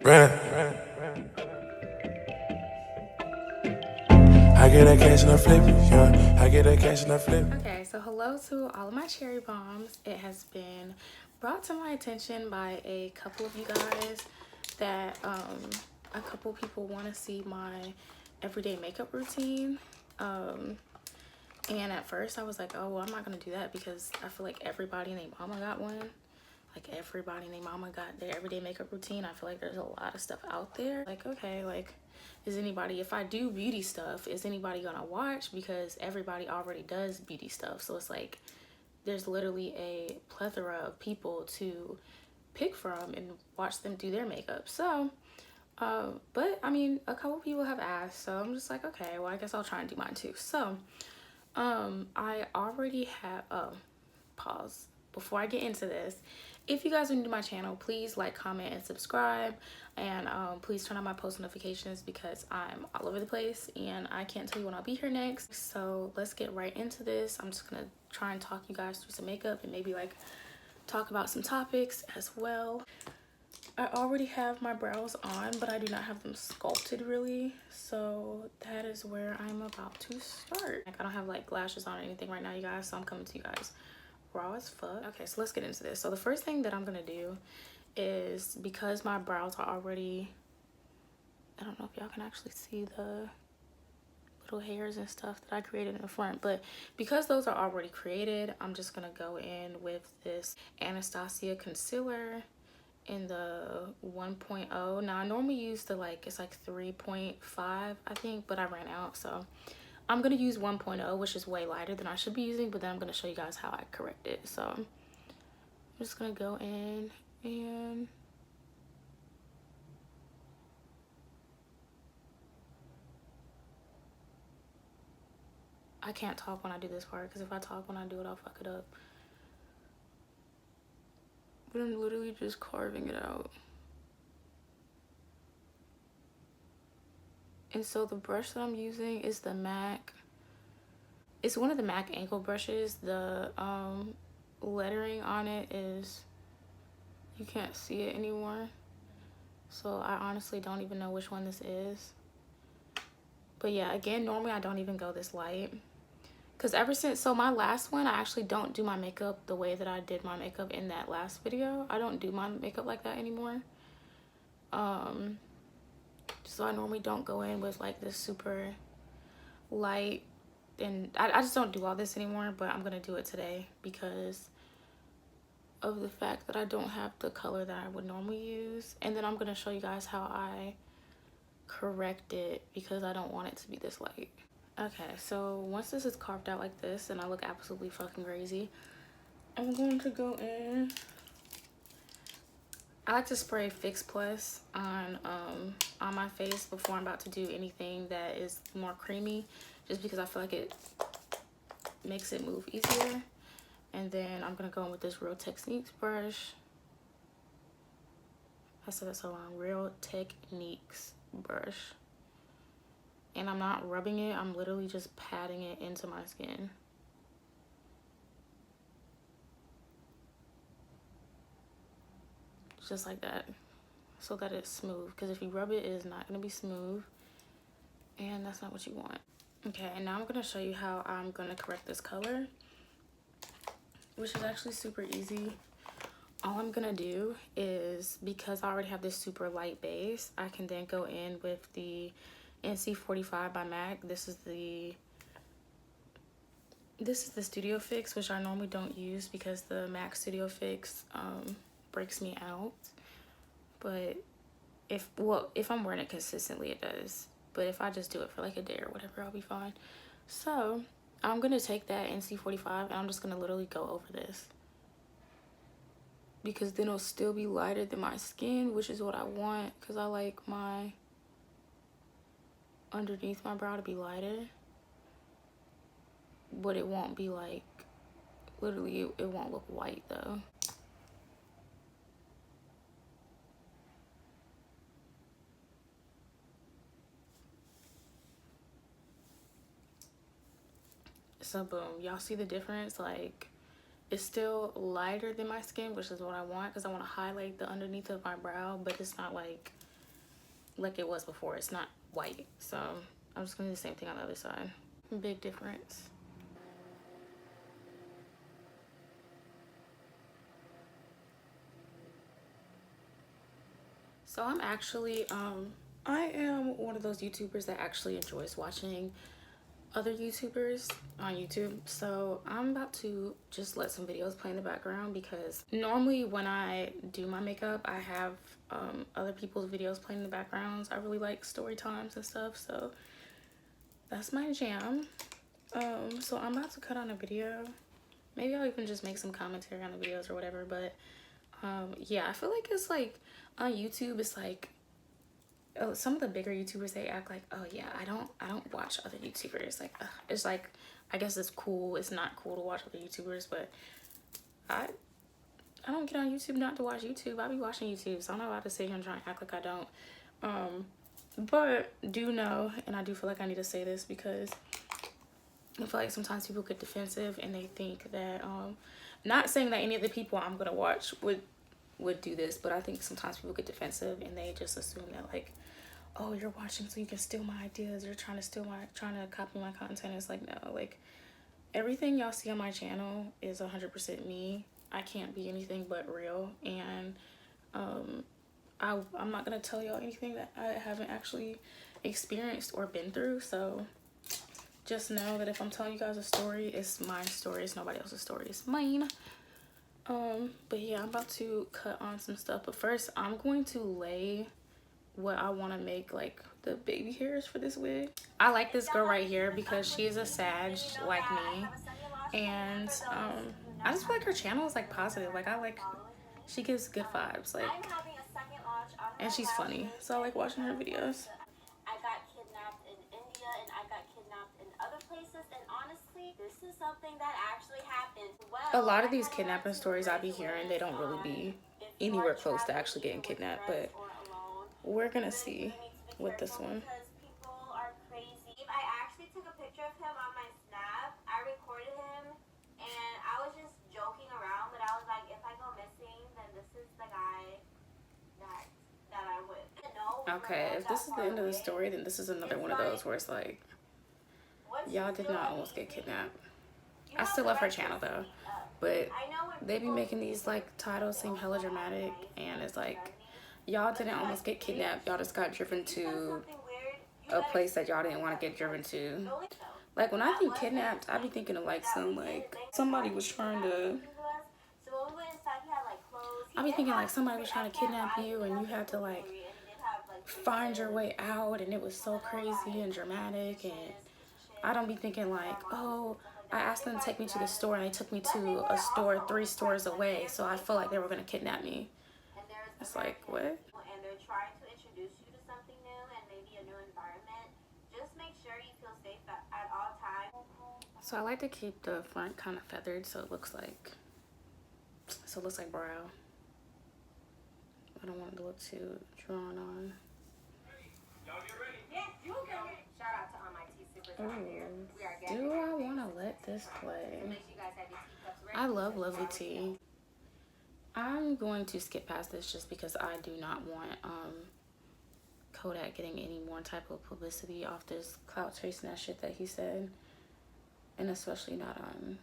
I get that cash and I flip it, yeah. I get that cash and I flip it. Okay, so hello to all of my cherry bombs. It has been brought to my attention by a couple of you guys that a couple people want to see my everyday makeup routine. And at first I was like, oh, well, I'm not gonna do that because I feel like everybody and their mama got one. Like everybody and their mama got their everyday makeup routine. I feel like there's a lot of stuff out there. Like, okay, like, is anybody, if I do beauty stuff, is anybody gonna watch? Because everybody already does beauty stuff. So it's like, there's literally a plethora of people to pick from and watch them do their makeup. So, but I mean, a couple people have asked, so I'm just like, okay, well, I guess I'll try and do mine too. So, I already have, pause. Before I get into this, if you guys are new to my channel, please like, comment, and subscribe. And please turn on my post notifications because I'm all over the place and I can't tell you when I'll be here next. So let's get right into this. I'm just gonna try and talk you guys through some makeup and maybe like talk about some topics as well. I already have my brows on, but I do not have them sculpted really. So that is where I'm about to start. Like, I don't have like lashes on or anything right now, you guys, so I'm coming to you guys raw as fuck. Okay, so let's get into this. So the first thing that I'm gonna do is, because my brows are already, I don't know if y'all can actually see the little hairs and stuff that I created in the front, but because those are already created, I'm just gonna go in with this Anastasia concealer in the 1.0. Now I normally use the it's like 3.5 I think, but I ran out, so I'm gonna use 1.0, which is way lighter than I should be using, but then I'm gonna show you guys how I correct it. So I'm just gonna go in and I can't talk when I do this part because if I talk when I do it, I'll fuck it up. But I'm literally just carving it out. And so the brush that I'm using is the MAC. It's one of the MAC ankle brushes. The lettering on it is, you can't see it anymore. So I honestly don't even know which one this is. But yeah, again, normally I don't even go this light. Because ever since, so my last one, I actually don't do my makeup the way that I did my makeup in that last video. I don't do my makeup like that anymore. So I normally don't go in with like this super light, and I just don't do all this anymore, but I'm gonna do it today because of the fact that I don't have the color that I would normally use. And then I'm gonna show you guys how I correct it because I don't want it to be this light. Okay, so once this is carved out like this and I look absolutely fucking crazy, I'm going to go in. I like to spray Fix Plus on my face before I'm about to do anything that is more creamy, just because I feel like it makes it move easier. And then I'm gonna go in with this Real Techniques brush. I said that so long. Real Techniques brush. And I'm not rubbing it, I'm literally just patting it into my skin. Just like that, so that it's smooth, because if you rub it, it is not going to be smooth, and that's not what you want. Okay, and now I'm going to show you how I'm going to correct this color, which is actually super easy. All I'm going to do is, because I already have this super light base, I can then go in with the NC45 by MAC. This is the Studio Fix, which I normally don't use because the MAC Studio Fix breaks me out. But if I'm wearing it consistently, it does. But if I just do it for like a day or whatever, I'll be fine. So I'm gonna take that NC45 and I'm just gonna literally go over this, because then it'll still be lighter than my skin, which is what I want, because I like my underneath my brow to be lighter, but it won't be like, literally it won't look white though. So boom, y'all see the difference? Like, it's still lighter than my skin, which is what I want, because I want to highlight the underneath of my brow, but it's not like like it was before. It's not white. So I'm just gonna do the same thing on the other side. Big difference. So I'm actually I am one of those YouTubers that actually enjoys watching other YouTubers on YouTube. So I'm about to just let some videos play in the background, because normally when I do my makeup, I have other people's videos playing in the backgrounds. I really like story times and stuff, so that's my jam. So I'm about to cut on a video. Maybe I'll even just make some commentary on the videos or whatever, but yeah, I feel like it's like on YouTube, it's like some of the bigger YouTubers, they act like, oh yeah, I don't watch other YouTubers. Like, it's like, I guess it's cool. It's not cool to watch other YouTubers, but I don't get on YouTube not to watch YouTube. I be watching YouTube, so I'm not about to sit here and try and act like I don't. But do know, and I do feel like I need to say this, because I feel like sometimes people get defensive and they think that, not saying that any of the people I'm gonna watch would do this, but I think sometimes people get defensive and they just assume that, like, oh, you're watching so you can steal my ideas, you're trying to copy my content. It's like, no, like, everything y'all see on my channel is 100% me. I can't be anything but real, and I'm not gonna tell y'all anything that I haven't actually experienced or been through. So just know that if I'm telling you guys a story, it's my story, it's nobody else's story, it's mine. But yeah, I'm about to cut on some stuff, but first I'm going to lay what I want to make, like, the baby hairs for this wig. I like this girl right here because she's a Sag like me, and I just feel like her channel is like positive. Like, she gives good vibes, like, and she's funny, so I like watching her videos. I got kidnapped in India and I got kidnapped in other places, and honestly, this is something that actually happened. A lot of these kidnapping stories I be hearing, they don't really be anywhere close to actually getting kidnapped, but we're gonna see with this one. People are crazy. I actually took a picture of him on my Snap. I recorded him and I was just joking around, but I was like, if I go missing, then this is the guy that I'm with. Okay, if this is the end of the story, then this is another one of those where it's like, y'all did not almost get kidnapped. I still love her channel though, but they be making these like titles seem hella dramatic, and it's like, y'all didn't almost get kidnapped, y'all just got driven to a place that y'all didn't want to get driven to. Like, when I think kidnapped, I be thinking of like somebody was trying to, I be thinking like somebody was trying to kidnap you and you had to like find your way out, and it was so crazy and dramatic. And I don't be thinking like, oh, I asked them to take me to the store and they took me to a store 3 stores away, so I feel like they were gonna kidnap me. It's like, what? And they're trying to introduce you to something new and maybe a new environment. Just make sure you feel safe at all times. So I like to keep the front kind of feathered, so it looks like brow. I don't want it to look too drawn on. Shout out to all my tea sippers out here. Do I want to let this play? I love lovely tea. I'm going to skip past this just because I do not want Kodak getting any more type of publicity off this clout chasing that shit that he said, and especially not on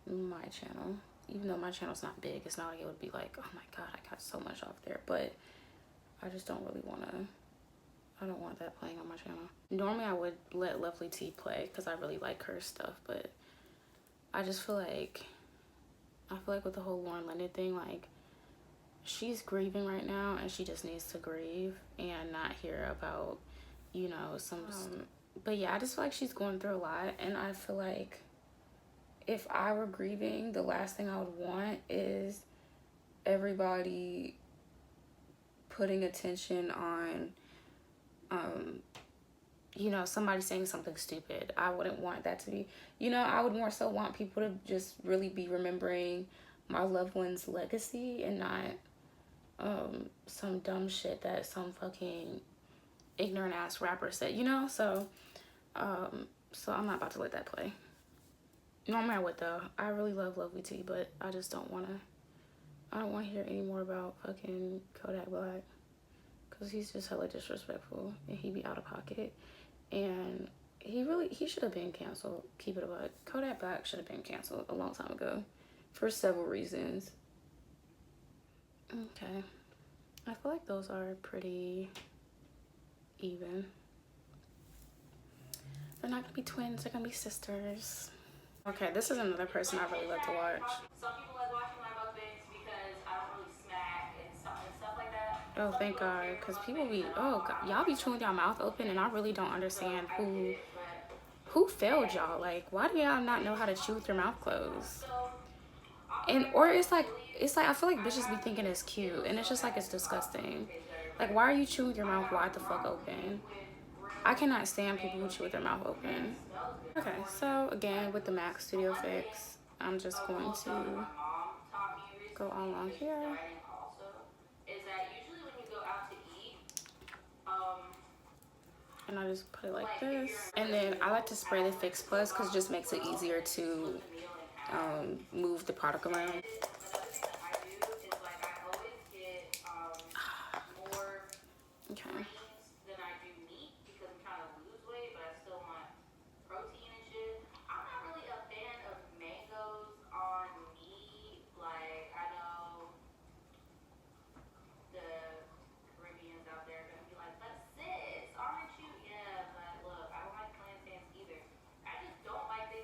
my channel. Even though my channel's not big, it's not like it would be like, oh my god, I got so much off there, but I just don't really want to. I don't want that playing on my channel. Normally I would let Lovely T play because I really like her stuff, but I just feel like, with the whole Lauren London thing, like, she's grieving right now and she just needs to grieve and not hear about, you know, some but yeah, I just feel like she's going through a lot, and I feel like if I were grieving, the last thing I would want is everybody putting attention on you know, somebody saying something stupid. I wouldn't want that to be, you know, I would more so want people to just really be remembering my loved one's legacy and not some dumb shit that some fucking ignorant ass rapper said, you know? So I'm not about to let that play. Normally I would though. I really love Lovely T, but I just don't want to, I don't want to hear any more about fucking Kodak Black. because he's just hella disrespectful and he be out of pocket. And he should have been canceled. Keep it a buck. Kodak Black should have been canceled a long time ago for several reasons. Okay, I feel like those are pretty even. They're not gonna be twins, they're gonna be sisters. Okay, this is another person I really love to watch. Some people like watching my mukbangs because I don't really smack and stuff like that. Oh, thank God, because people be, oh God, y'all be chewing y'all mouth open, and I really don't understand who failed y'all. Like, why do y'all not know how to chew with your mouth closed? And or it's like I feel like bitches be thinking it's cute, and it's just like it's disgusting. Like, why are you chewing your mouth wide the fuck open? I cannot stand people who chew with their mouth open. Okay, so again with the MAC Studio Fix, I'm just going to go all along here. And I just put it like this. And then I like to spray the Fix Plus because it just makes it easier to move the product around. Okay.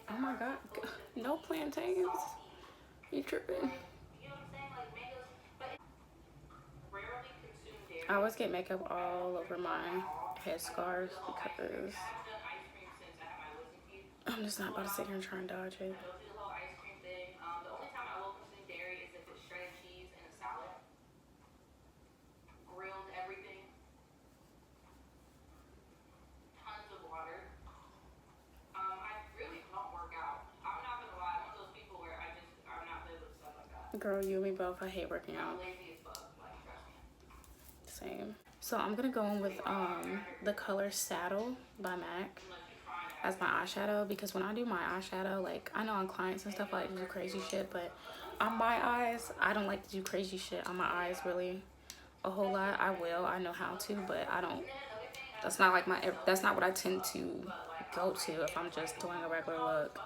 Oh my God, no plantains. You tripping? I always get makeup all over my head scarves because I'm just not about to sit here and try and dodge it. Girl, you and me both. I hate working out. Same. So I'm gonna go in with the color Saddle by MAC as my eyeshadow, because when I do my eyeshadow, like, I know on clients and stuff I like to do crazy shit, but on my eyes I don't like to do crazy shit on my eyes really a whole lot. I know how to, but I don't, that's not what I tend to go to if I'm just doing a regular look.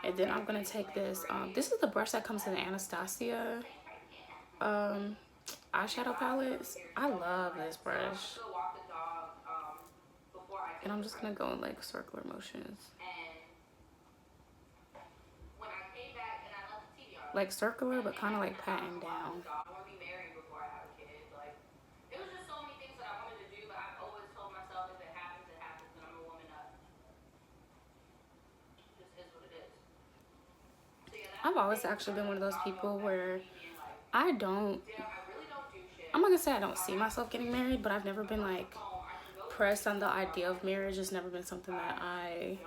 And then I'm gonna take this this is the brush that comes in the Anastasia eyeshadow palettes. I love this brush, and I'm just gonna go in like circular motions, like circular but kind of like patting down. I've always actually been one of those people where I'm not gonna say I don't see myself getting married, but I've never been like pressed on the idea of marriage. It's never been something that I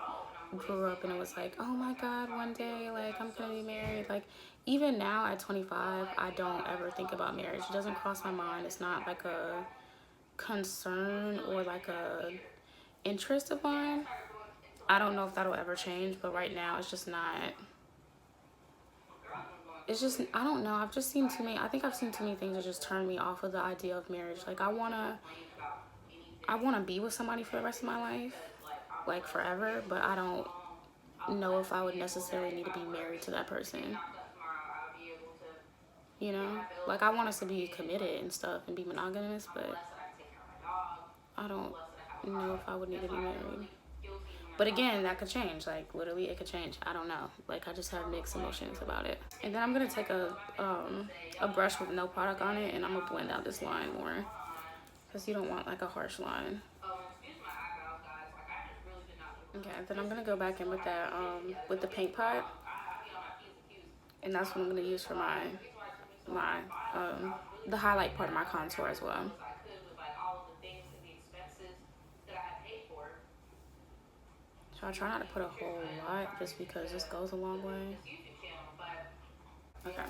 grew up and it was like, oh my God, one day like I'm gonna be married. Like, even now at 25, I don't ever think about marriage. It doesn't cross my mind. It's not like a concern or like a interest of mine. I don't know if that'll ever change, but right now it's just not. It's just, I don't know, I've just seen too many, I think I've seen too many things that just turn me off of the idea of marriage. Like, I wanna be with somebody for the rest of my life, like forever, but I don't know if I would necessarily need to be married to that person. You know, like, I want us to be committed and stuff and be monogamous, but I don't know if I would need to be married. But again, that could change. Like, literally, it could change. I don't know. Like, I just have mixed emotions about it. And then I'm gonna take a brush with no product on it, and I'm gonna blend out this line more, because you don't want like a harsh line. Okay, then I'm gonna go back in with that with the paint pot, and that's what I'm gonna use for the highlight part of my contour as well. So I try not to put a whole lot just because this goes a long way. Okay.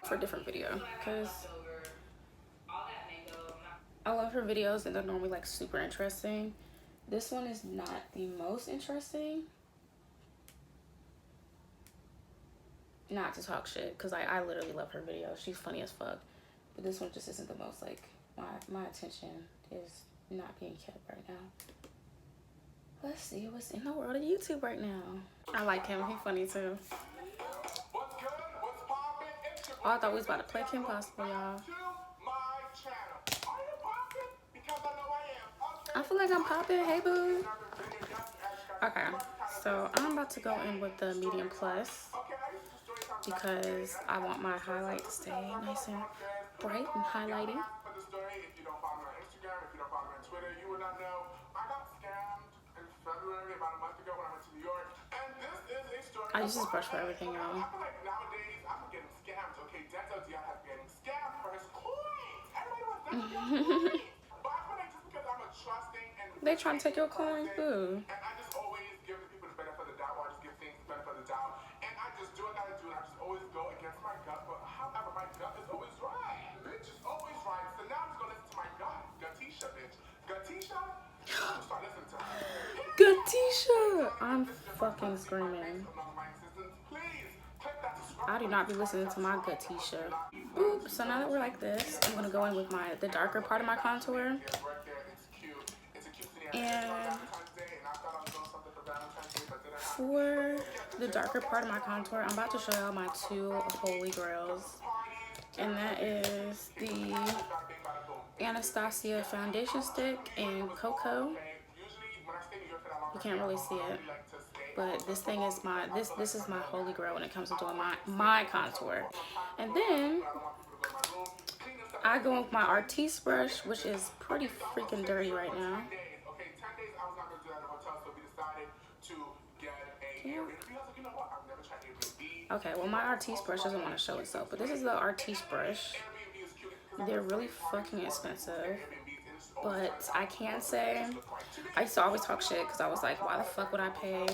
For a different video, because I love of her videos and they're normally like super interesting. This one is not the most interesting. Not to talk shit, because I literally love her videos. She's funny as fuck. But this one just isn't the most, like, my attention is not being kept right now. Let's see what's in the world of YouTube right now. I like him. He's funny too. Oh, I thought we was about to play Kim Possible, y'all. I feel like I'm popping. Hey, boo. Okay, so I'm about to go in with the medium plus because I want my highlight to stay nice and bright and highlighting. I use this brush for everything, y'all. They trying to take your coin? Ooh. Gatisha! I'm fucking screaming. I do not be listening to my Gatisha. Oop, so now that we're like this, I'm gonna go in with the darker part of my contour. And for the darker part of my contour, I'm about to show y'all my two holy grails. And that is the Anastasia foundation stick in Cocoa. You can't really see it, but this thing is this is my holy grail when it comes to doing my contour. And then I go with my Artiste brush, which is pretty freaking dirty right now. Okay, well my Artiste brush doesn't want to show itself, but this is the Artiste brush. They're really fucking expensive, but I can say I used to always talk shit because I was like, why the fuck would I pay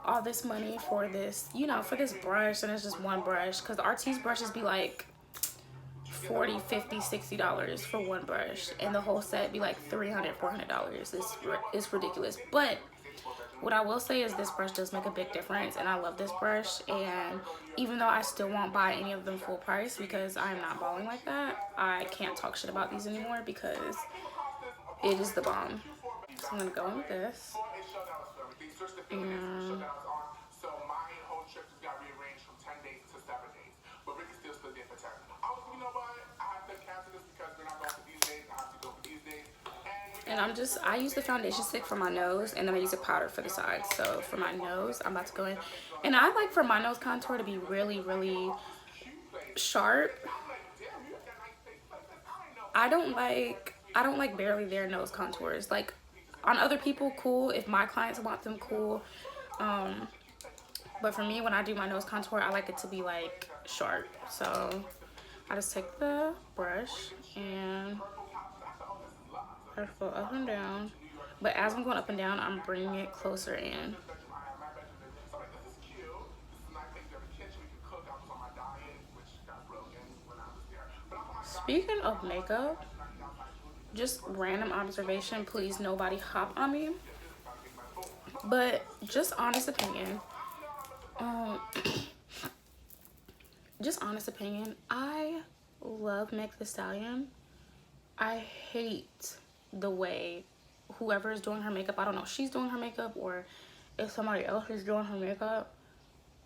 all this money for this, you know, for this brush, and it's just one brush, because Artiste brushes be like $40, $50, $60 for one brush, and the whole set be like $300, $400. It's ridiculous. But what I will say is this brush does make a big difference, and I love this brush. And even though I still won't buy any of them full price because I'm not balling like that, I can't talk shit about these anymore because it is the bomb. So I'm gonna go in with this. And I use the foundation stick for my nose, and then I use a powder for the sides. So for my nose, I'm about to go in, and I like for my nose contour to be really, really sharp. I don't like barely there nose contours. Like on other people, cool. If my clients want them, cool. But for me, when I do my nose contour, I like it to be like sharp. So I just take the brush and I just go up and down. But as I'm going up and down, I'm bringing it closer in. Speaking of makeup, just random observation, please nobody hop on me, but just honest opinion, I love Meg the Stallion. I hate the way whoever is doing her makeup, I don't know if she's doing her makeup or if somebody else is doing her makeup,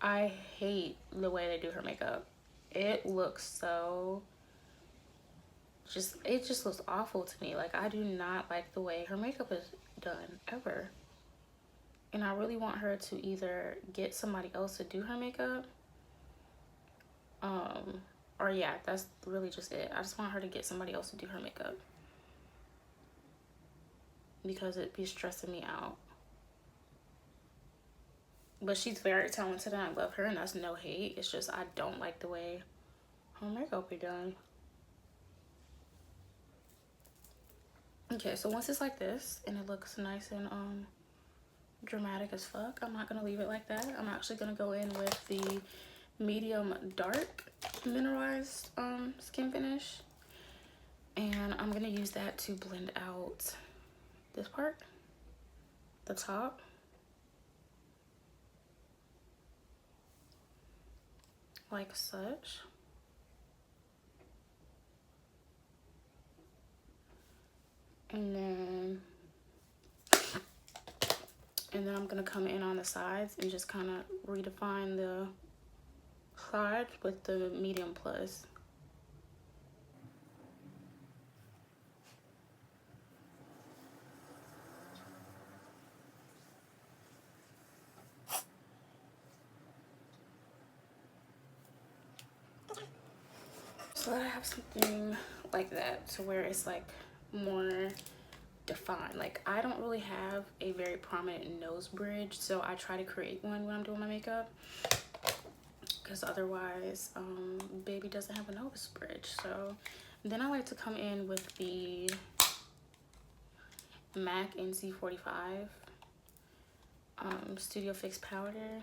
I hate the way they do her makeup. It looks so it just looks awful to me. Like, I do not like the way her makeup is done ever, and I really want her to either get somebody else to do her makeup, or yeah, that's really just it. I just want her to get somebody else to do her makeup because it'd be stressing me out. But she's very talented and I love her, and that's no hate. It's just I don't like the way her makeup be done. Okay, so once it's like this and it looks nice and dramatic as fuck, I'm not gonna leave it like that. I'm actually gonna go in with the medium dark mineralized skin finish, And I'm gonna use that to blend out this part, the top. Like such. And then I'm gonna come in on the sides and just kind of redefine the sides with the medium plus. So that I have something like that to where it's like more defined. Like I don't really have a very prominent nose bridge, so I try to create one when I'm doing my makeup, because otherwise baby doesn't have a nose bridge. So then I like to come in with the MAC NC45 Studio Fix powder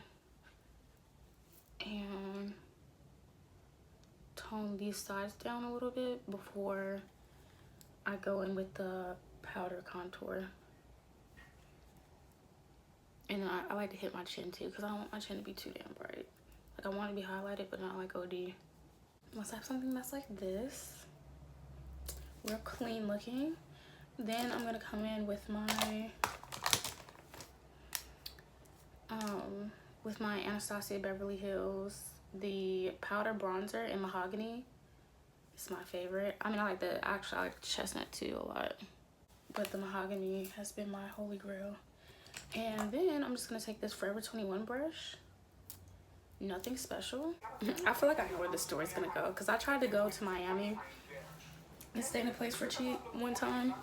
and tone these sides down a little bit before I go in with the powder contour. And then I like to hit my chin too, because I don't want my chin to be too damn bright. Like I want to be highlighted, but not like OD. Once I have something that's like this, real clean looking, then I'm gonna come in with my Anastasia Beverly Hills, the powder bronzer in mahogany. It's my favorite. I mean, I like chestnut too a lot, but the mahogany has been my holy grail. And then I'm just gonna take this Forever 21 brush. Nothing special. I feel like I know where this story's gonna go, because I tried to go to Miami and stay in a place for cheap one time,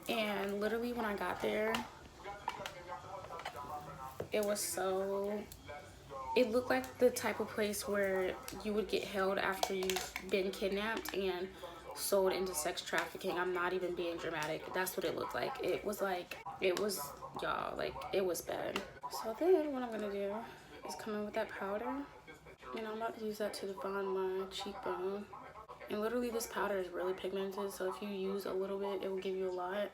and literally when I got there, it looked like the type of place where you would get held after you've been kidnapped and sold into sex trafficking. I'm not even being dramatic. That's what it looked like. It was y'all, like it was bad. So then what I'm gonna do is come in with that powder, and I'm about to use that to define my cheekbone. And literally this powder is really pigmented, so if you use a little bit, it will give you a lot.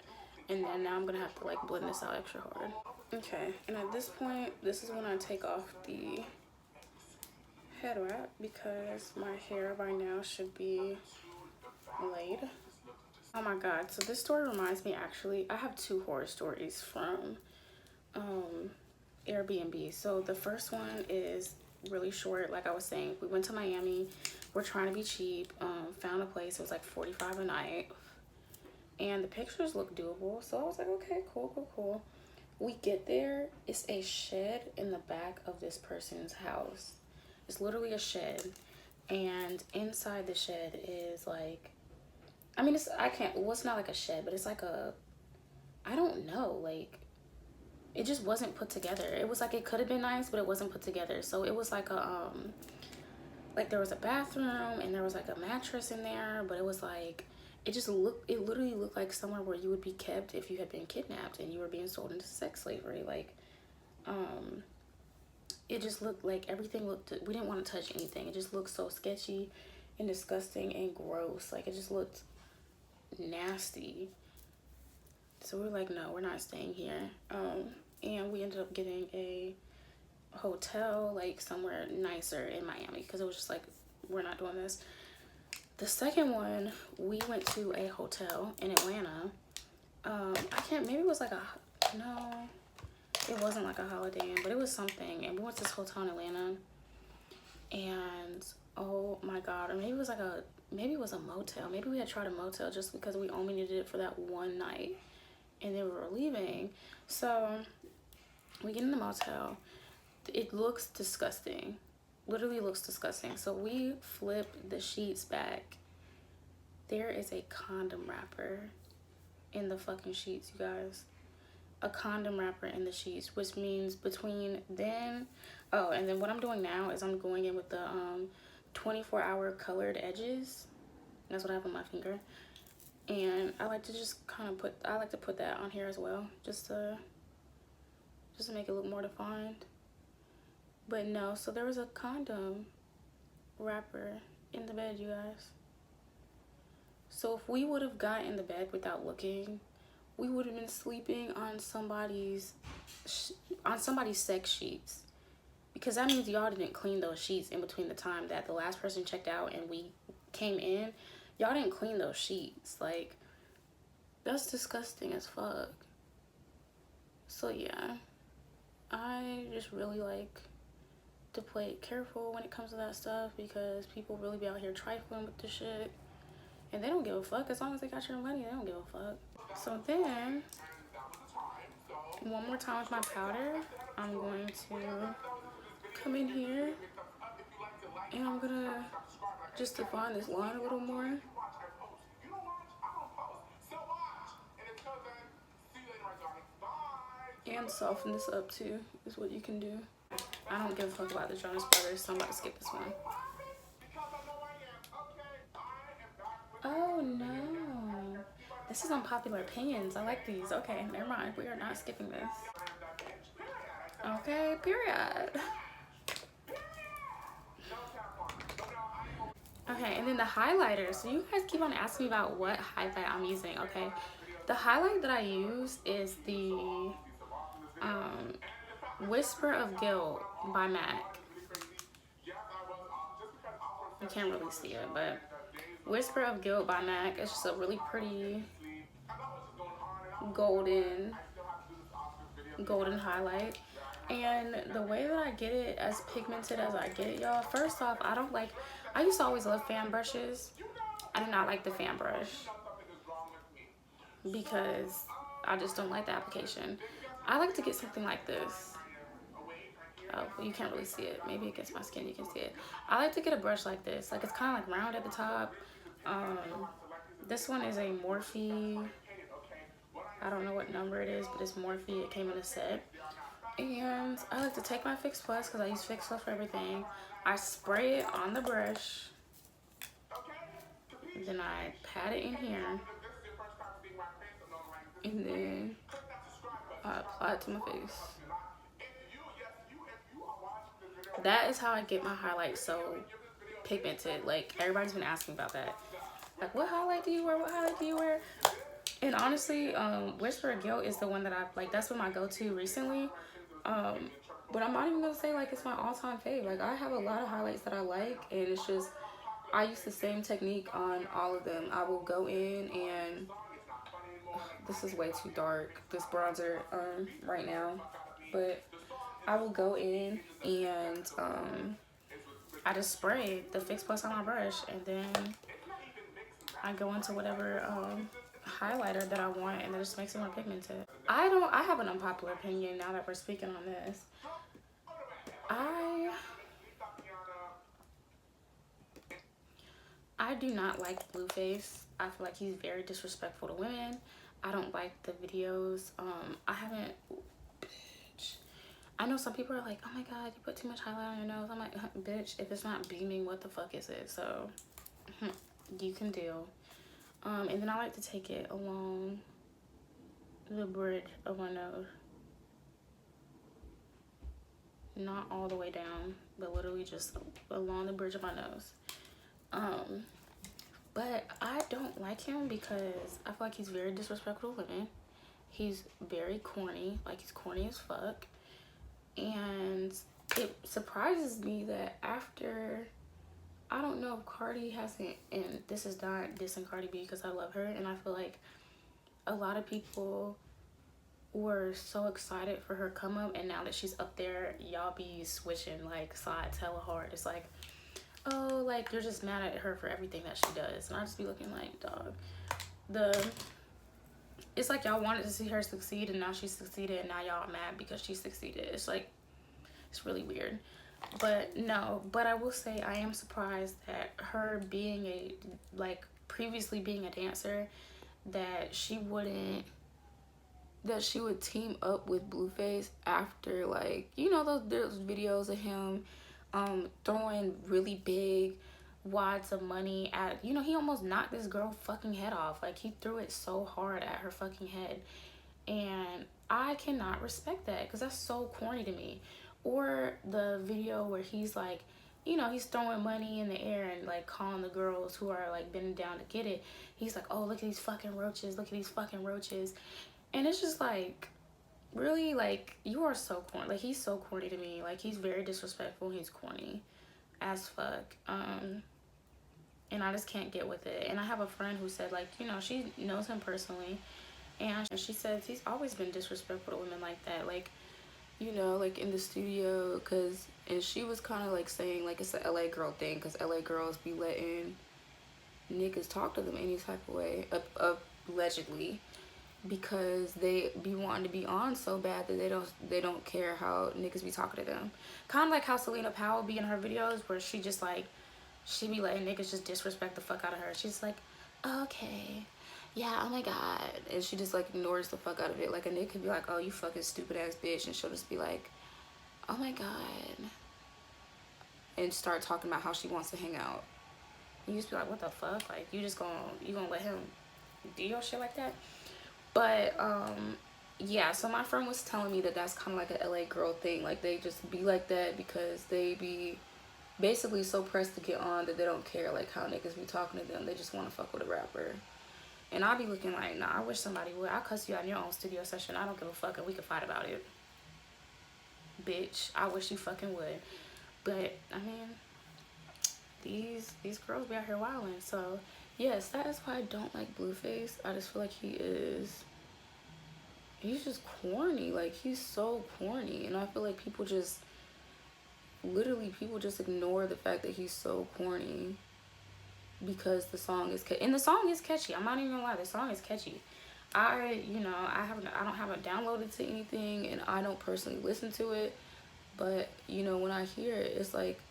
And then now I'm gonna have to like blend this out extra hard. Okay, and at this point, this is when I take off the head wrap, because my hair by now should be laid. Oh my god, so this story reminds me, actually, I have two horror stories from Airbnb. So the first one is really short. Like I was saying, we went to Miami, we're trying to be cheap, found a place. It was like $45 a night, and the pictures look doable, so I was like, okay, cool. We get there, it's a shed in the back of this person's house. It's literally a shed, and inside the shed is like, I mean, it's not like a shed, but it's like I don't know, like, it just wasn't put together. It was like, it could have been nice, but it wasn't put together. So it was like like there was a bathroom and there was like a mattress in there, but it was like, it literally looked like somewhere where you would be kept if you had been kidnapped and you were being sold into sex slavery. Like, it just looked like everything we didn't want to touch anything. It just looked so sketchy and disgusting and gross. Like, it just looked nasty. So we were like, no, we're not staying here. And we ended up getting a hotel, like somewhere nicer in Miami, because it was just like, we're not doing this. The second one, we went to a hotel in Atlanta. Maybe it was like no, it wasn't like a Holiday Inn, but it was something. And we went to this hotel in Atlanta, and oh my god, or maybe it was a motel. Maybe we had tried a motel just because we only needed it for that one night, and then we were leaving. So we get in the motel. It looks disgusting. Literally looks disgusting. So we flip the sheets back. There is a condom wrapper in the fucking sheets, you guys. A condom wrapper in the sheets, which means between then, and then what I'm doing now is I'm going in with the 24-hour colored edges. That's what I have on my finger. And I like to just kind of put that on here as well, just to make it look more defined. But no, so there was a condom wrapper in the bed, you guys. So if we would have gotten in the bed without looking, we would have been sleeping on somebody's sex sheets, because that means y'all didn't clean those sheets in between the time that the last person checked out and we came in. Y'all didn't clean those sheets. Like, that's disgusting as fuck. So yeah, I just really like to play it careful when it comes to that stuff, because people really be out here trifling with the shit and they don't give a fuck. As long as they got your money, they don't give a fuck. So then, one more time with my powder, I'm going to come in here and I'm gonna just define this line a little more and soften this up too, is what you can do. I don't give a fuck about the Jonas Brothers, so I'm about to skip this one. Oh no, this is unpopular opinions. I like these. Okay, never mind, we are not skipping this. Okay, period. Okay, and then the highlighter. So you guys keep on asking me about what highlight I'm using. Okay, the highlight that I use is the Whisper of Guilt by MAC. You can't really see it, but Whisper of Guilt by MAC is just a really pretty golden highlight. And the way that I get it as pigmented as I get it, y'all, first off, I used to always love fan brushes. I do not like the fan brush because I just don't like the application. I like to get something like this. Oh, well, you can't really see it. Maybe against my skin you can see it. I like to get a brush like this. Like, it's kind of like round at the top. This one is a Morphe. I don't know what number it is, but it's Morphe. It came in a set. And I like to take my Fix Plus, because I use Fix Plus for everything. I spray it on the brush. Then I pat it in here. And then I apply it to my face. That is how I get my highlight so pigmented. Like, everybody's been asking about that. Like, what highlight do you wear? What highlight do you wear? And honestly, Whisper of Guilt is the one that I like. That's been my go-to recently. But I'm not even gonna say like it's my all-time fave. Like, I have a lot of highlights that I like, and it's just I use the same technique on all of them. I will go in and this is way too dark, this bronzer right now, but I will go in and I just spray the Fix Plus on my brush, and then I go into whatever highlighter that I want, and it just makes it more pigmented. I have an unpopular opinion now that we're speaking on this. I do not like Blueface. I feel like he's very disrespectful to women. I don't like the videos. I know some people are like, oh my god, you put too much highlight on your nose. I'm like, bitch, if it's not beaming, what the fuck is it? So you can deal. And then I like to take it along the bridge of my nose. Not all the way down, but literally just along the bridge of my nose. But I don't like him because I feel like he's very disrespectful to women. He's very corny, like he's corny as fuck. And it surprises me that after, I don't know if Cardi hasn't, and this is not dissing Cardi B because I love her, and I feel like a lot of people were so excited for her come up, and now that she's up there, y'all be switching like sides hella hard. It's like, oh, like you're just mad at her for everything that she does, and I just be looking like, dog, it's like y'all wanted to see her succeed, and now she succeeded, and now y'all mad because she succeeded. It's like, it's really weird. But no, but I will say I am surprised that her being previously being a dancer, that she would team up with Blueface after, like, you know, those videos of him throwing really big wads of money at, you know, he almost knocked this girl fucking head off. Like, he threw it so hard at her fucking head, and I cannot respect that because that's so corny to me. Or the video where he's like you know, he's throwing money in the air and like calling the girls who are like bending down to get it. He's like, oh, look at these fucking roaches, look at these fucking roaches. And it's just like, really, like, you are so corny. Like, he's so corny to me. Like, he's very disrespectful. He's corny as fuck. And I just can't get with it. And I have a friend who said, like, you know, she knows him personally, and she says he's always been disrespectful to women like that. Like, you know, like in the studio, cause, and she was kind of like saying like it's a LA girl thing, cause LA girls be letting niggas talk to them any type of way, allegedly, because they be wanting to be on so bad that they don't care how niggas be talking to them. Kind of like how Celina Powell be in her videos, where she just like, she be letting niggas just disrespect the fuck out of her. She's like, okay, yeah, oh my god, and she just like ignores the fuck out of it. Like a nigga could be like, oh, you fucking stupid ass bitch, and she'll just be like, oh my god, and start talking about how she wants to hang out. You just be like, what the fuck? Like, you gonna let him do your shit like that? But yeah, so my friend was telling me that that's kind of like a LA girl thing. Like, they just be like that because they be basically so pressed to get on that they don't care like how niggas be talking to them. They just want to fuck with a rapper. And I'll be looking like, nah, I wish somebody would. I'll cuss you out in your own studio session. I don't give a fuck, and we can fight about it. Bitch, I wish you fucking would. But, I mean, these girls be out here wilding. So, yes, that is why I don't like Blueface. I just feel like he's just corny. Like, he's so corny. And I feel like people just ignore the fact that he's so corny because the song is catchy. And the song is catchy. I'm not even gonna lie, the song is catchy. I don't have it downloaded to anything, and I don't personally listen to it, but you know, when I hear it, it's like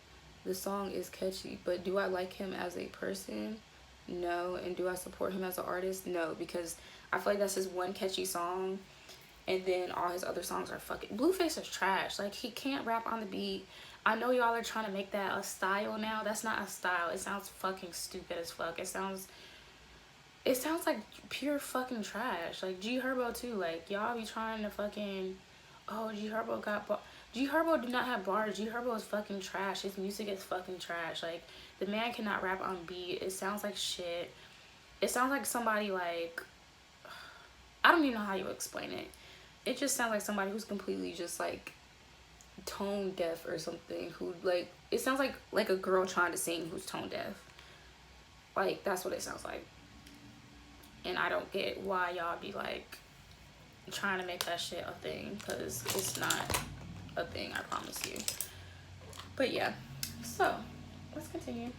the song is catchy. But do I like him as a person? No. And do I support him as an artist? No, because I feel like that's his one catchy song, and then all his other songs are fucking... Blueface is trash. Like, he can't rap on the beat. I know y'all are trying to make that a style now. That's not a style. It sounds fucking stupid as fuck. It sounds like pure fucking trash. Like, G Herbo too. Like, y'all be trying to fucking, oh, G Herbo got G Herbo do not have bars. G Herbo is fucking trash. His music is fucking trash. Like, the man cannot rap on beat. It sounds like shit. It sounds like somebody like, I don't even know how you explain it. It just sounds like somebody who's completely just like tone deaf or something, who like, it sounds like a girl trying to sing who's tone deaf. Like, that's what it sounds like. And I don't get why y'all be like trying to make that shit a thing, because it's not a thing, I promise you. But yeah, so let's continue.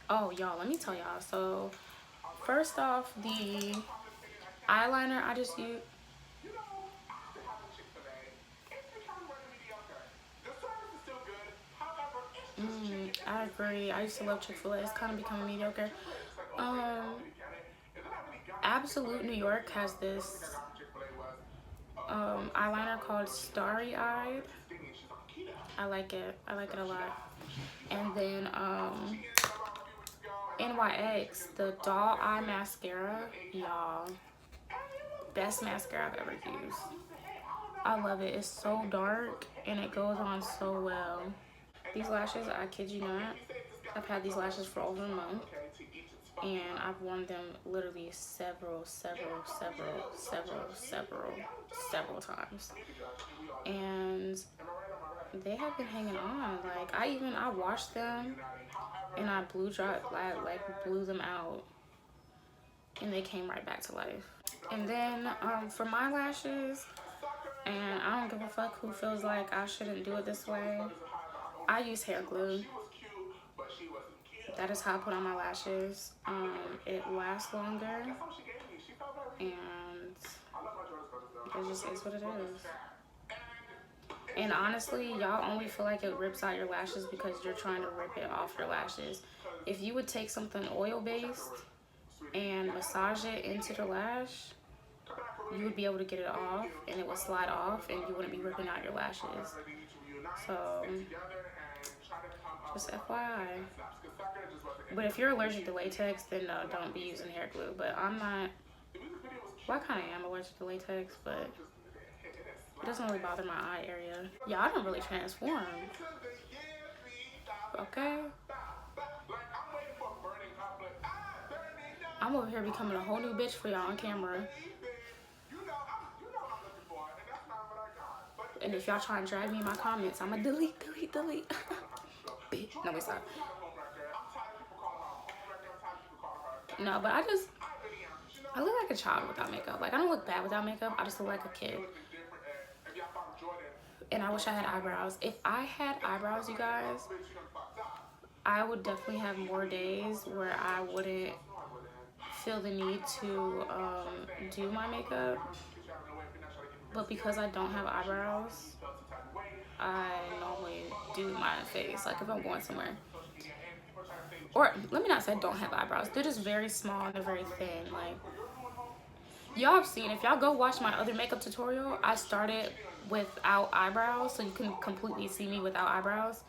Oh, y'all, let me tell y'all. So first off, the eyeliner I just used, I agree. I used to love Chick-fil-A. It's kind of becoming mediocre. Absolute New York has this eyeliner called Starry Eyed. I like it. I like it a lot. And then NYX, the doll eye mascara, y'all, best mascara I've ever used. I love it. It's so dark and it goes on so well. These lashes, I kid you not, I've had these lashes for over a month, and I've worn them literally several times, and they have been hanging on. Like, I washed them and I blew them out, and they came right back to life. And then for my lashes, and I don't give a fuck who feels like I shouldn't do it this way, I use hair glue. That is how I put on my lashes. It lasts longer, and it just is what it is. And honestly, y'all only feel like it rips out your lashes because you're trying to rip it off your lashes. If you would take something oil-based and massage it into the lash, you would be able to get it off, and it would slide off, and you wouldn't be ripping out your lashes. So, just FYI. But if you're allergic to latex, then no, don't be using hair glue. But I'm not Well, I kind of am allergic to latex, but it doesn't really bother my eye area. Yeah, I don't really transform. Okay? I'm over here becoming a whole new bitch for y'all on camera. And if y'all try and drag me in my comments, I'ma delete. Bitch. No, we stop. No, but I look like a child without makeup. Like, I don't look bad without makeup. I just look like a kid. And I wish I had eyebrows. If I had eyebrows, you guys, I would definitely have more days where I wouldn't feel the need to do my makeup. But because I don't have eyebrows, I normally do my face, like if I'm going somewhere. Or let me not say I don't have eyebrows. They're just very small and they're very thin. Like, y'all have seen, if y'all go watch my other makeup tutorial, I started without eyebrows, so you can completely see me without eyebrows.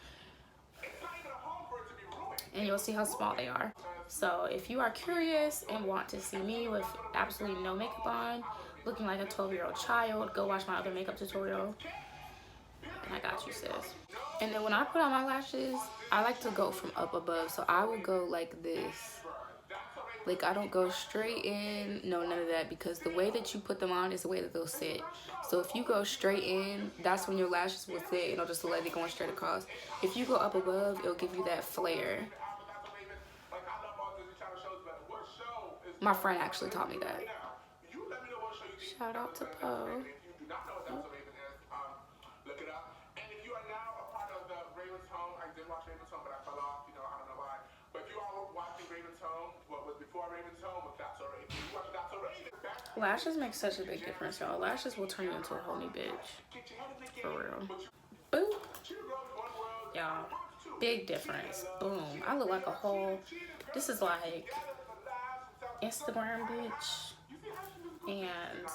And you'll see how small they are. So if you are curious and want to see me with absolutely no makeup on, looking like a 12-year-old child, go watch my other makeup tutorial. And I got you, sis. And then when I put on my lashes, I like to go from up above. So I will go like this. Like, I don't go straight in. No, none of that. Because the way that you put them on is the way that they'll sit. So if you go straight in, that's when your lashes will sit. And it'll just look like they're going straight across. If you go up above, it'll give you that flare. My friend actually taught me that. Shout out to Poe. Lashes make such a big difference, y'all. Lashes will turn you into a whole new bitch. For real. Boop. Y'all. Big difference. Boom. I look like a whole... This is like... Instagram bitch. And...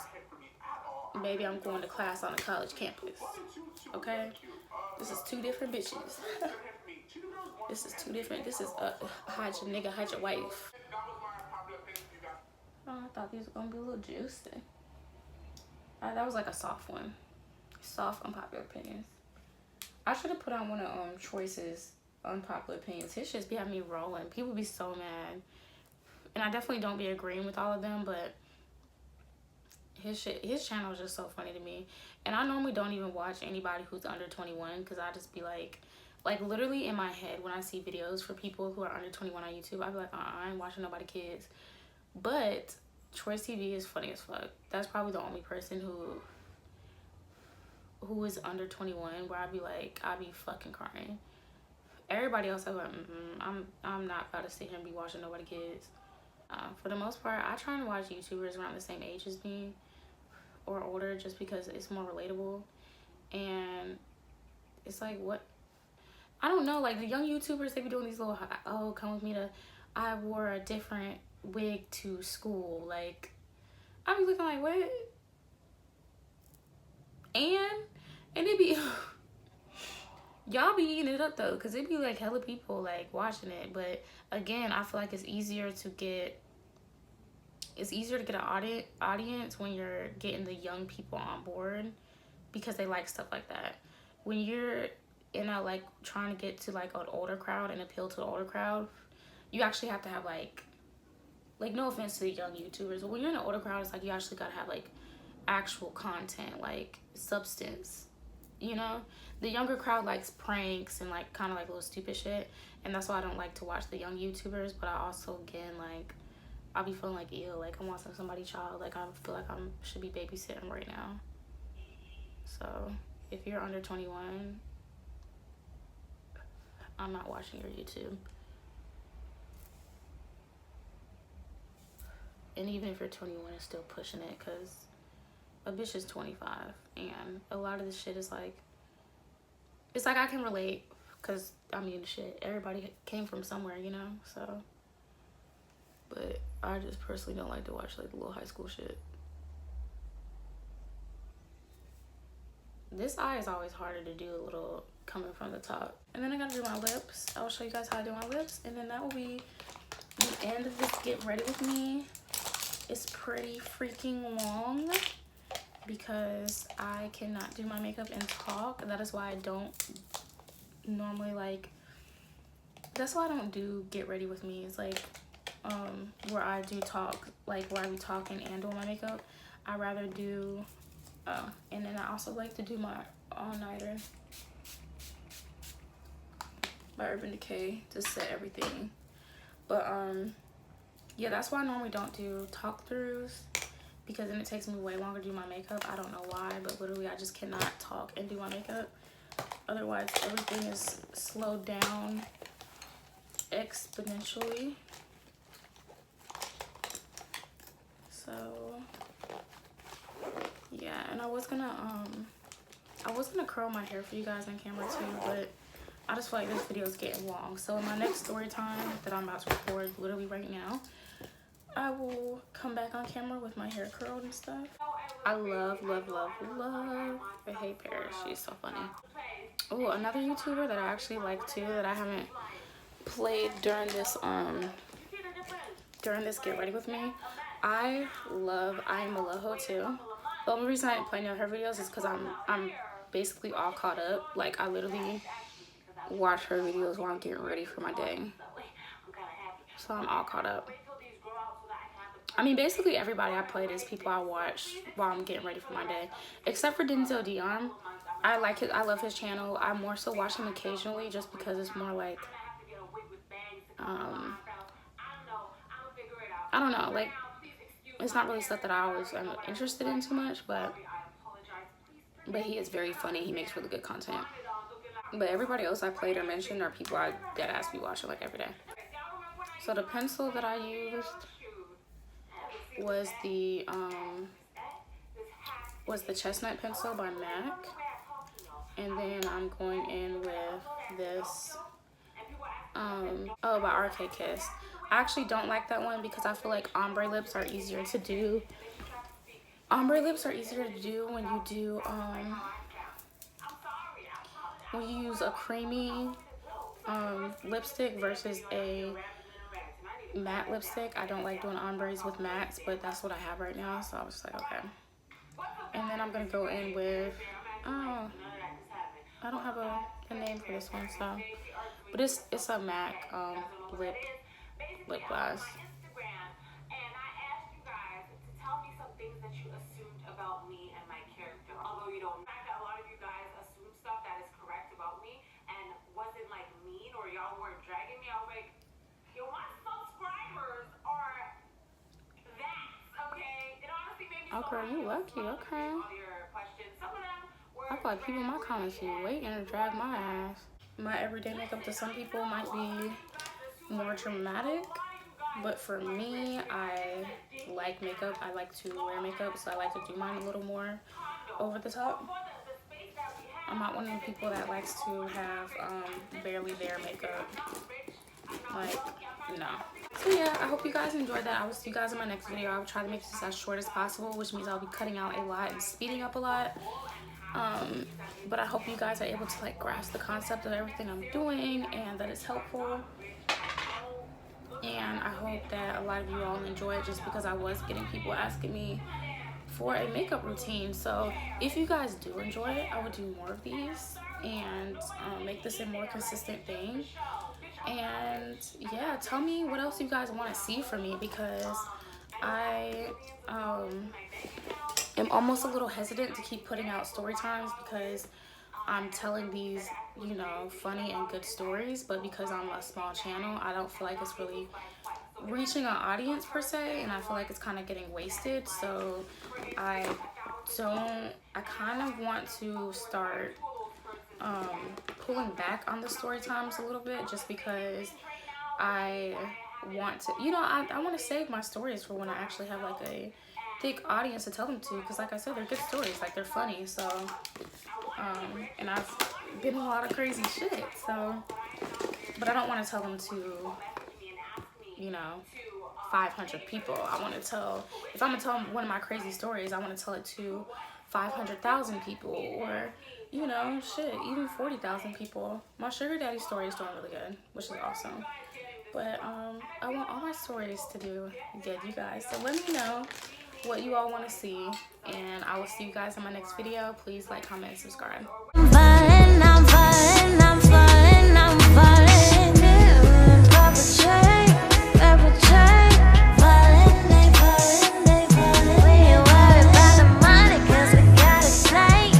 maybe I'm going to class on a college campus. Okay? This is two different bitches. This is two different... This is hide your nigga, hide your wife. Oh, I thought these were gonna be a little juicy. That was like a soft one. Soft unpopular opinions. I should have put on one of Choice's unpopular opinions. His shit be having me rolling. People be so mad. And I definitely don't be agreeing with all of them, but his channel is just so funny to me. And I normally don't even watch anybody who's under 21 because I just be like literally in my head when I see videos for people who are under 21 on YouTube, I be like, I ain't watching nobody kids. But Choice TV is funny as fuck. That's probably the only person who is under 21 where I be fucking crying. Everybody else, I'm like, I'm not about to sit here and be watching nobody kids. For the most part, I try and watch YouTubers around the same age as me or older just because it's more relatable. And it's like, what? I don't know, like the young YouTubers, they be doing these little, oh, come with me to, I wore a different wig to school. Like, I be looking like, what? And it be y'all be eating it up though, because it be like hella people like watching it. But again, I feel like it's easier to get an audience when you're getting the young people on board because they like stuff like that. When you're in a like trying to get to like an older crowd and appeal to the older crowd, you actually have to have like no offense to the young YouTubers, but when you're in an older crowd, it's like you actually gotta have like actual content, like substance, you know? The younger crowd likes pranks and like kind of like little stupid shit, and that's why I don't like to watch the young YouTubers. But I also, again, like I'll be feeling like, ew, like I'm watching somebody's child, like I feel like I should be babysitting right now. So if you're under 21, I'm not watching your YouTube. And even if you're 21, it's still pushing it, because a bitch is 25. And a lot of this shit is like, it's like I can relate, because, I mean, shit, everybody came from somewhere, you know? So, but I just personally don't like to watch, like, the little high school shit. This eye is always harder to do a little coming from the top. And then I gotta do my lips. I'll show you guys how I do my lips. And then that will be the end of this Get Ready With Me. is pretty freaking long because I cannot do my makeup and talk. That is why I don't normally like, that's why I don't do get ready with me. It's like where I do talk, like where I be talking and doing my makeup. I rather do and then I also like to do my all-nighter by Urban Decay to set everything. But yeah, that's why I normally don't do talk throughs, because then it takes me way longer to do my makeup. I don't know why, but literally I just cannot talk and do my makeup. Otherwise everything is slowed down exponentially. So yeah, and I was gonna curl my hair for you guys on camera too, but I just feel like this video is getting long. So in my next story time that I'm about to record literally right now, I will come back on camera with my hair curled and stuff. I love I hate Paris. She's so funny. Oh, another YouTuber that I actually like too, that I haven't played during this get ready with me. I am Aloho too. The only reason I didn't play any of her videos is because I'm basically all caught up. Like, I literally watch her videos while I'm getting ready for my day. So I'm all caught up. I mean, basically everybody I played is people I watch while I'm getting ready for my day. Except for Denzel Dion. I love his channel. I more so watch him occasionally just because it's more like, I don't know, like, it's not really stuff that I always am interested in too much, but he is very funny. He makes really good content. But everybody else I played or mentioned are people I deadass be watching like every day. So the pencil that I used was the Chestnut pencil by MAC, and then I'm going in with this by RK Kiss. I actually don't like that one because I feel like ombre lips are easier to do. Ombre lips are easier to do when you do when you use a creamy lipstick versus a matte lipstick. I don't like doing ombres with mattes, but that's what I have right now, so I was just like, okay. And then I'm gonna go in with, I don't have a name for this one, so, but it's a MAC lip gloss. Oh girl, you lucky, okay. I feel like people in my comments be waiting to drag my ass. My everyday makeup to some people might be more dramatic, but for me, I like makeup. I like to wear makeup, so I like to do mine a little more over the top. I'm not one of the people that likes to have barely there makeup. Like, no. So yeah, I hope you guys enjoyed that. I will see you guys in my next video. I will try to make this as short as possible, which means I'll be cutting out a lot and speeding up a lot. But I hope you guys are able to like grasp the concept of everything I'm doing and that it's helpful. And I hope that a lot of you all enjoy it, just because I was getting people asking me for a makeup routine. So if you guys do enjoy it, I would do more of these and make this a more consistent thing. And yeah, tell me what else you guys want to see from me, because I am almost a little hesitant to keep putting out story times, because I'm telling these, you know, funny and good stories, but because I'm a small channel, I don't feel like it's really reaching an audience per se, and I feel like it's kind of getting wasted. So I kind of want to start pulling back on the story times a little bit, just because I want to, you know, I want to save my stories for when I actually have like a thick audience to tell them to, because like I said, they're good stories, like they're funny. So and I've been in a lot of crazy shit, so, but I don't want to tell them to, you know, 500 people. I want to tell, if I'm gonna tell one of my crazy stories, I want to tell it to 500,000 people, or, you know, shit, even 40,000 people. My sugar daddy story is doing really good, which is awesome. But I want all my stories to do good, you guys. So let me know what you all want to see, and I will see you guys in my next video. Please like, comment, and subscribe.